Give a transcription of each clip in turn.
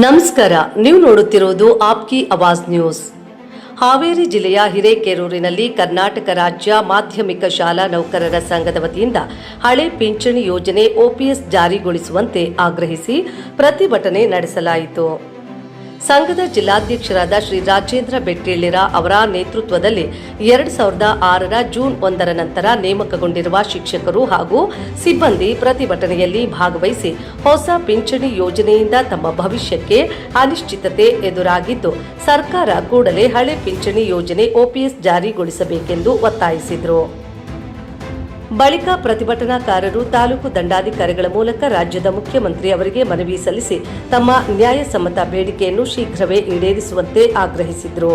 ನಮಸ್ಕಾರ, ನೀವು ನೋಡುತ್ತಿರುವುದು ಆಪ್ಕಿ ಆವಾಜ್ ನ್ಯೂಸ್. ಹಾವೇರಿ ಜಿಲ್ಲೆಯ ಹಿರೇಕೆರೂರಿನಲ್ಲಿ ಕರ್ನಾಟಕ ರಾಜ್ಯ ಮಾಧ್ಯಮಿಕ ಶಾಲಾ ನೌಕರರ ಸಂಘದ ವತಿಯಿಂದ ಹಳೆ ಪಿಂಚಣಿ ಯೋಜನೆ OPS ಜಾರಿಗೊಳಿಸುವಂತೆ ಆಗ್ರಹಿಸಿ ಪ್ರತಿಭಟನೆ ನಡೆಸಲಾಯಿತು. ಸಂಘದ ಜಿಲ್ಲಾಧ್ಯಕ್ಷರಾದ ಶ್ರೀ ರಾಜೇಂದ್ರ ಬೆಟ್ಟೇಳಿರ ಅವರ ನೇತೃತ್ವದಲ್ಲಿ 2006ರ ಜೂನ್ 1ರ ನಂತರ ನೇಮಕಗೊಂಡಿರುವ ಶಿಕ್ಷಕರು ಹಾಗೂ ಸಿಬ್ಬಂದಿ ಪ್ರತಿಭಟನೆಯಲ್ಲಿ ಭಾಗವಹಿಸಿ ಹೊಸ ಪಿಂಚಣಿ ಯೋಜನೆಯಿಂದ ತಮ್ಮ ಭವಿಷ್ಯಕ್ಕೆ ಅನಿಶ್ಚಿತತೆ ಎದುರಾಗಿದ್ದು ಸರ್ಕಾರ ಕೂಡಲೇ ಹಳೆ ಪಿಂಚಣಿ ಯೋಜನೆ OPS ಜಾರಿಗೊಳಿಸಬೇಕೆಂದು ಒತ್ತಾಯಿಸಿದರು. ಬಳಿಕ ಪ್ರತಿಭಟನಾಕಾರರು ತಾಲೂಕು ದಂಡಾಧಿಕಾರಿಗಳ ಮೂಲಕ ರಾಜ್ಯದ ಮುಖ್ಯಮಂತ್ರಿ ಅವರಿಗೆ ಮನವಿ ಸಲ್ಲಿಸಿ ತಮ್ಮ ನ್ಯಾಯಸಮ್ಮತ ಬೇಡಿಕೆಯನ್ನು ಶೀಘ್ರವೇ ಈಡೇರಿಸುವಂತೆ ಆಗ್ರಹಿಸಿದರು.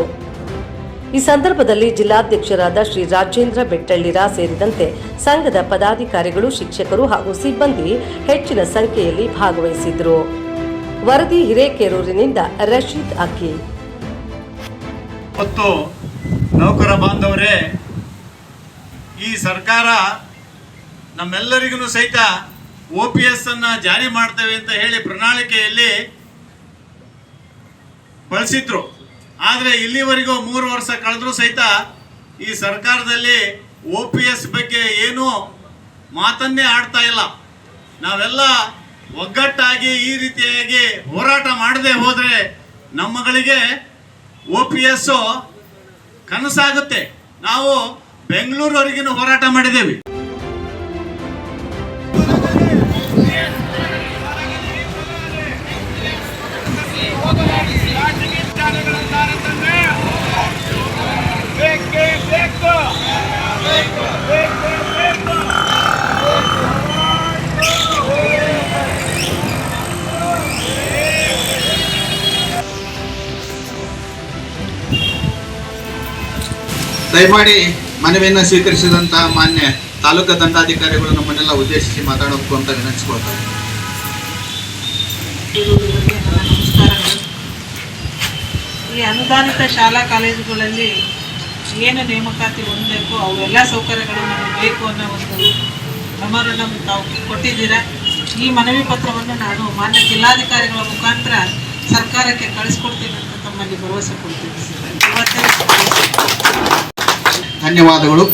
ಈ ಸಂದರ್ಭದಲ್ಲಿ ಜಿಲ್ಲಾಧ್ಯಕ್ಷರಾದ ಶ್ರೀ ರಾಜೇಂದ್ರ ಬೆಟ್ಟಳ್ಳಿರ ಸೇರಿದಂತೆ ಸಂಘದ ಪದಾಧಿಕಾರಿಗಳು, ಶಿಕ್ಷಕರು ಹಾಗೂ ಸಿಬ್ಬಂದಿ ಹೆಚ್ಚಿನ ಸಂಖ್ಯೆಯಲ್ಲಿ ಭಾಗವಹಿಸಿದ್ದರು. ವರದಿ ಹಿರೇಕೆರೂರಿನಿಂದ ರಶೀದ್ ಅಕಿ. ನೌಕರ ಬಾಂಧವರೇ, ಈ ಸರ್ಕಾರ ನಮ್ಮೆಲ್ಲರಿಗೂ ಸಹಿತ OPS ಅನ್ನ ಜಾರಿ ಮಾಡ್ತೇವೆ ಅಂತ ಹೇಳಿ ಪ್ರಣಾಳಿಕೆಯಲ್ಲಿ ಬಳಸಿದ್ರು. ಆದರೆ ಇಲ್ಲಿವರೆಗೂ 3 ವರ್ಷ ಕಳೆದ್ರೂ ಸಹಿತ ಈ ಸರ್ಕಾರದಲ್ಲಿ OPS ಬಗ್ಗೆ ಏನೂ ಮಾತನ್ನೇ ಆಡ್ತಾ ಇಲ್ಲ. ನಾವೆಲ್ಲ ಒಗ್ಗಟ್ಟಾಗಿ ಈ ರೀತಿಯಾಗಿ ಹೋರಾಟ ಮಾಡದೆ ಹೋದರೆ ನಮ್ಮಗಳಿಗೆ OPS ಕನಸಾಗುತ್ತೆ. ನಾವು ಬೆಂಗಳೂರವರೆಗಿನ ಹೋರಾಟ ಮಾಡಿದ್ದೇವೆ. ದಯಮಾಡಿ ಮನವಿಯನ್ನು ಸ್ವೀಕರಿಸಿದಂತಹ ಮಾನ್ಯ ತಾಲೂಕು ದಂಡಾಧಿಕಾರಿಗಳು ನಮ್ಮನ್ನೆಲ್ಲ ಉದ್ದೇಶಿಸಿ ಮಾತಾಡಬೇಕು ಅಂತ ವಿನಂತಿಸಿಕೊಳ್ತಾರೆ. ನಮಸ್ಕಾರಗಳು. ಈ ಅನುದಾನಿತ ಶಾಲಾ ಕಾಲೇಜುಗಳಲ್ಲಿ ಏನು ನೇಮಕಾತಿ ಹೊಂದಬೇಕು ಅವೆಲ್ಲ ಸೌಕರ್ಯಗಳು ನಮಗೆ ಬೇಕು ಅನ್ನೋ ಒಂದು ಮೆಮೊರಂಡಮ್ ತಾವು ಕೊಟ್ಟಿದ್ದೀರಾ. ಈ ಮನವಿ ಪತ್ರವನ್ನು ನಾನು ಮಾನ್ಯ ಜಿಲ್ಲಾಧಿಕಾರಿಗಳ ಮುಖಾಂತರ ಸರ್ಕಾರಕ್ಕೆ ಕಳಿಸ್ಕೊಡ್ತೀನಿ ಅಂತ ತಮ್ಮಲ್ಲಿ ಭರವಸೆ ಕೊಡ್ತೀನಿ. ಧನ್ಯವಾದಗಳು.